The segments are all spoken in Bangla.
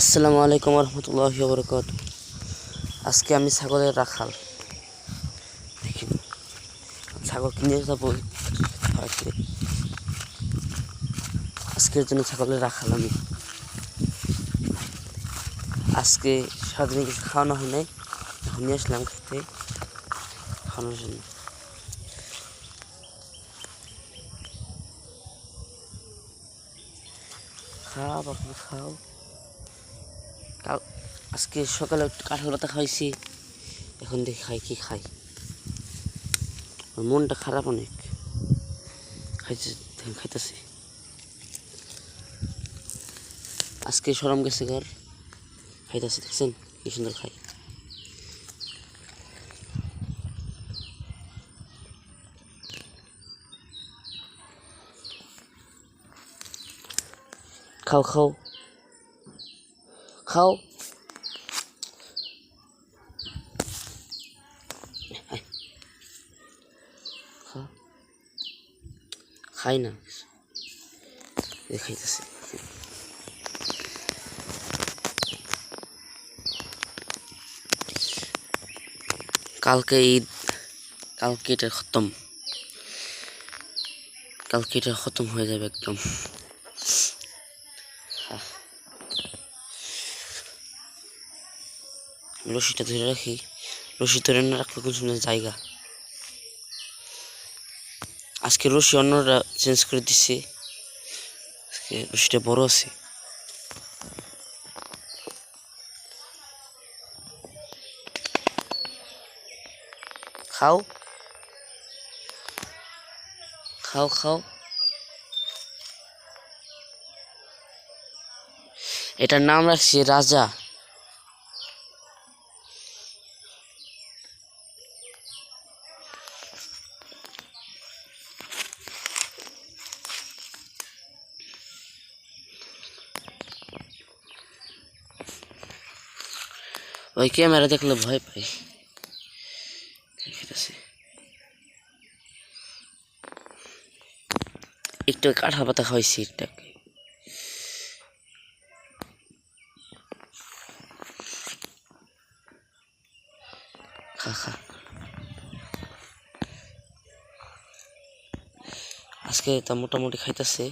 আসসালামু আলাইকুম রহমতুল্লাহি ওয়া বারাকাতুহু। আজকে আমি ছাগলের রাখাল। দেখেন, ছাগল কিনে যাবো হয়তো। আজকের জন্য ছাগলের রাখাল আমি। আজকে সারাদিনে কিছু খাওয়ানো হয় নাই, এখন নিয়ে আসলাম খেতে খাওয়ানোর জন্য। খাও বাপু খাও। আজকে সকালে একটু কাঁঠাল পাতা খাইছি, এখন দেখি খাই কি খাই। মনটা খারাপ অনেক, খাইতেছি। আজকে সরম গেছে ঘর, খাইতেছি। দেখছেন কি সুন্দর খাই। খাও খাও খাও। খাই না, খাইতেছি। কালকে ঈদ, কালকে এটা খতম, কালকে এটা খতম হয়ে যাবে একদম। রশিটা ধরে রাখি, রশি ধরে না রাখলে কোন সুন্দর জায়গা। আজকে রশি অন্যরা চেঞ্জ করে দিচ্ছে, আজকে রশিটা বড় আছে। খাও খাও খাও। এটার নাম রাখছি রাজা। ওই ক্যামেরা দেখলে ভয় পাই। একটু কাঁঠাল পাতা খাওয়াইছি এটাকে। খা খা। আজকে তা মোটামুটি খাইতেছে।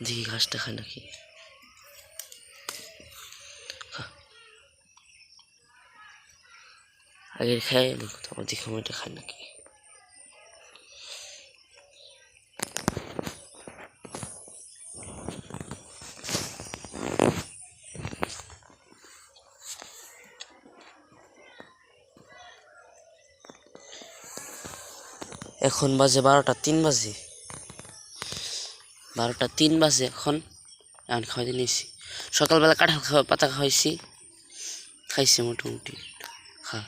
দেখি ঘাসটা খায় নাকি। আগে খায় তারপর দেখি এটা খায় নাকি। এখন বাজে 12টা 3 বাজে, 12টা 3 বাজে এখন খাওয়াইতে নিয়েছি। সকালবেলা কাঁঠাল পাতা খাওয়াইছি, খাইছে মোটামুটি। খা,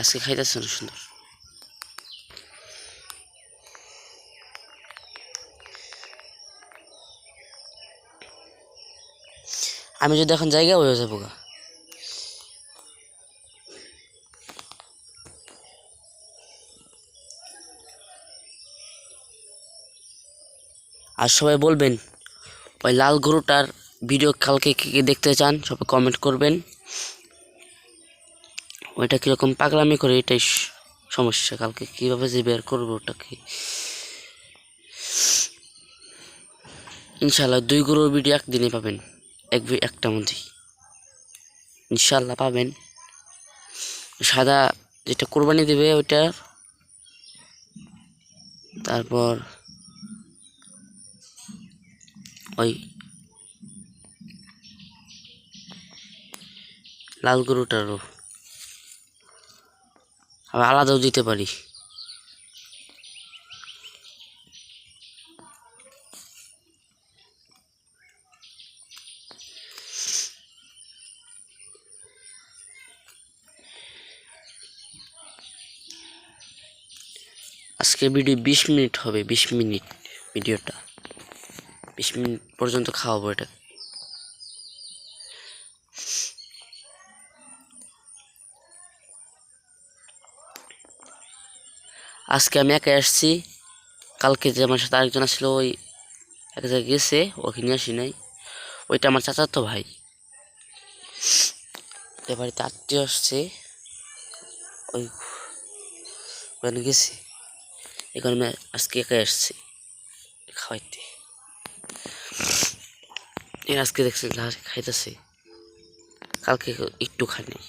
আজকে খাইতেছে না সুন্দর। আমি যদি এখন জায়গা হয়ে যাবো গা। আর সবাই বলবেন ওই লাল গরুটার ভিডিও কালকে কে দেখতে চান, সবাই কমেন্ট করবেন। ওইটা কিরকম পাগলামি করে এটাই সমস্যা, কালকে কিভাবে যে বের করবো ওটাকে। ইনশাল্লাহ 2 গরুর ভিডিও একদিনে পাবেন, একটা মধ্যেই ইনশাল্লাহ পাবেন। সাদা যেটা কোরবানি দেবে ওইটা, তারপর ওই লাল গরুটারও আবার আলাদাও দিতে পারি। আজকে ভিডিও 20 মিনিট হবে, 20 মিনিট ভিডিওটা, 20 মিনিট পর্যন্ত খাওয়াবো এটা। আজকে আমি একা আসছি, কালকে যে আমার সাথে আরেকজন আসছিল ওই এক জায়গায় গেছে, ওকে নিয়ে আসি নাই। ওইটা আমার চাচাতো ভাই, বাড়িতে আত্মীয় আসছে, ওই ওখানে গেছি। এখন আমি আজকে একাই আসছি খাওয়াইতে। আজকে দেখছি খাইতেছে, কালকে একটু খানি।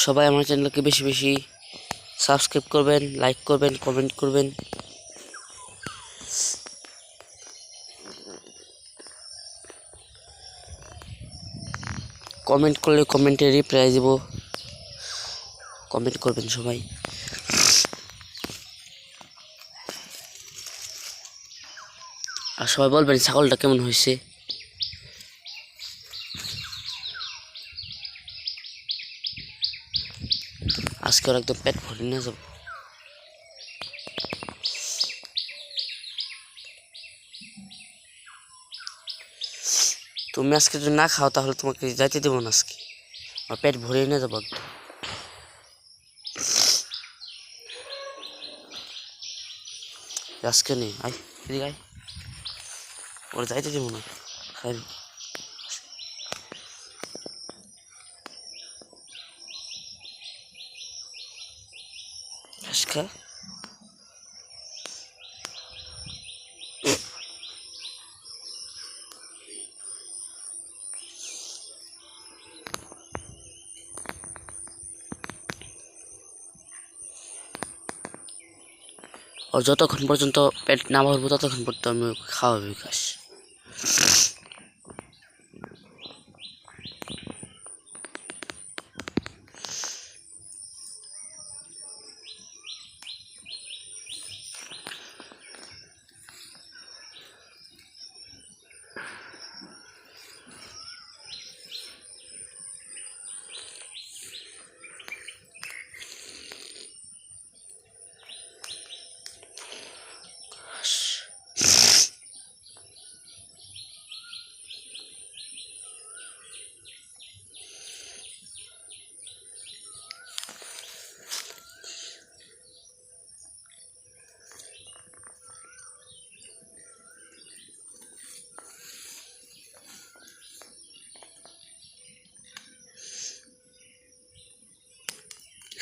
সবাই আমার চ্যানেলকে বেশি বেশি সাবস্ক্রাইব করবেন, লাইক করবেন, কমেন্ট করবেন। কমেন্ট করলে কমেন্টে রিপ্লাই দেব, কমেন্ট করবেন সবাই। আর সবাই বলবেন ছাগলটা কেমন হয়েছে। আজকে ওর একদম পেট ভরে নিয়ে যাবো। তুমি আজকে যদি না খাও তাহলে তোমাকে যাইতে দেবো না আজকে, আমার পেট ভরে নিয়ে যাবো একদম। আজকে নেই, আয় এদিকে আয়, ওর যাইতে দেবো না, খাই। আজকে ওর যতক্ষণ পর্যন্ত পেট না ভরবো ততক্ষণ পর্যন্ত আমি ওকে খাওয়াবো ঘাস।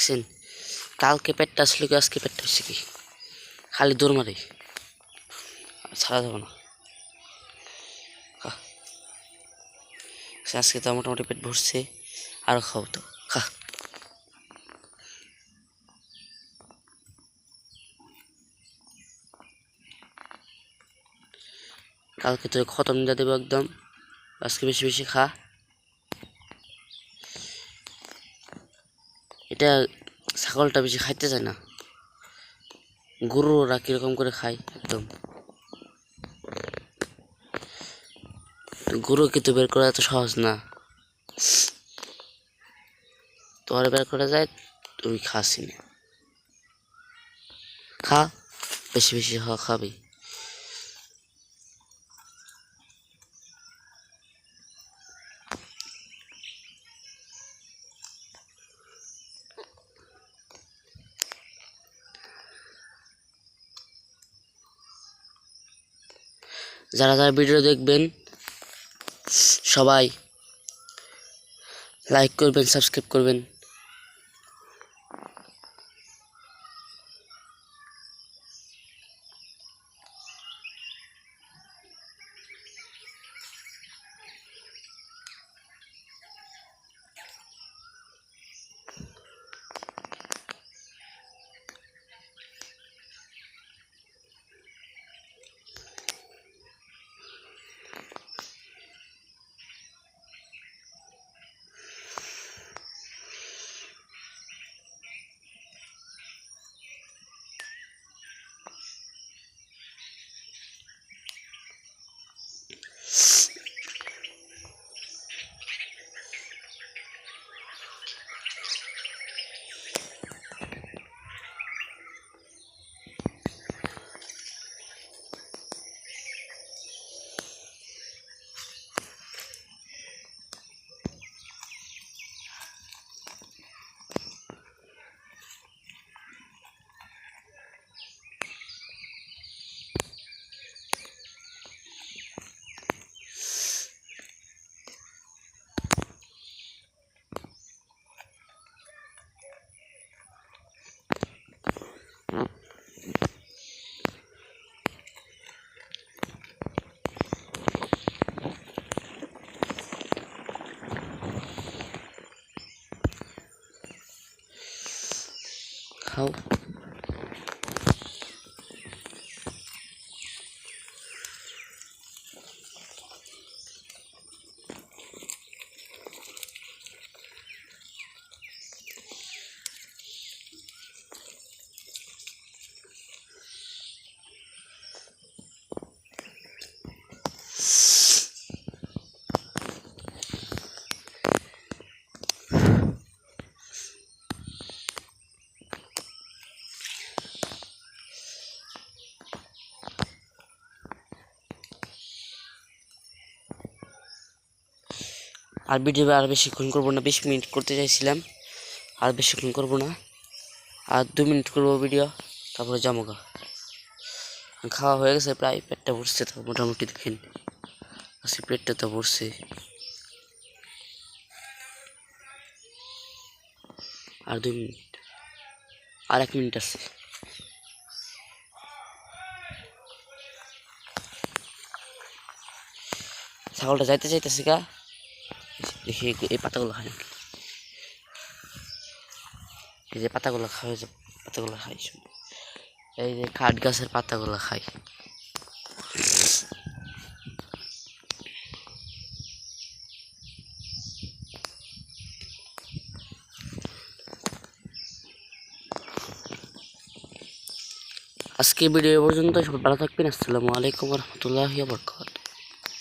দেখছেন, কালকে পেটটা আসলে কি আজকে পেটটা হচ্ছে কি, খালি দৌড় মারে, ছাড়া যাবো না। আজকে তো মোটামুটি পেট ভরছে, আরো খাও তো, খা। কালকে তো খতম দিয়ে দেবো একদম, আজকে বেশি বেশি খা। এটা ছাগলটা বেশি খাইতে চায় না, গরুরা কিরকম করে খায় একদম। গরু কিন্তু বের করা এত সহজ না, তোমার বের করা যায়, তুমি খাসি না, খা বেশি বেশি খাবি। যারা যারা ভিডিও দেখবেন সবাই লাইক করবেন, সাবস্ক্রাইব করবেন। খাও। আর ভিডিও আর বেশিক্ষণ করবো না, 20 মিনিট করতে চাইছিলাম, আর বেশিক্ষণ করবো না, আর 2 মিনিট করবো ভিডিও, তারপরে জামগা। খাওয়া হয়ে গেছে প্রায়, পেটটা ভরছে তো মোটামুটি, দেখেন আজকে পেটটা তো ভরছে। আর 2 মিনিট, আর 1 মিনিট আছে। ছাগলটা যাইতে চাইতেছে গা, দেখি এই পাতাগুলো খাই নাকি, এই যে পাতাগুলো খাওয়া যায়, পাতাগুলো খাই, এই যে কাঠ গাছের পাতাগুলো খাই। আজকে ভিডিও পর্যন্ত, সবাই ভালো থাকবেন। আসসালামু আলাইকুম ওয়া রাহমাতুল্লাহি ওয়া বারাকাতুহু।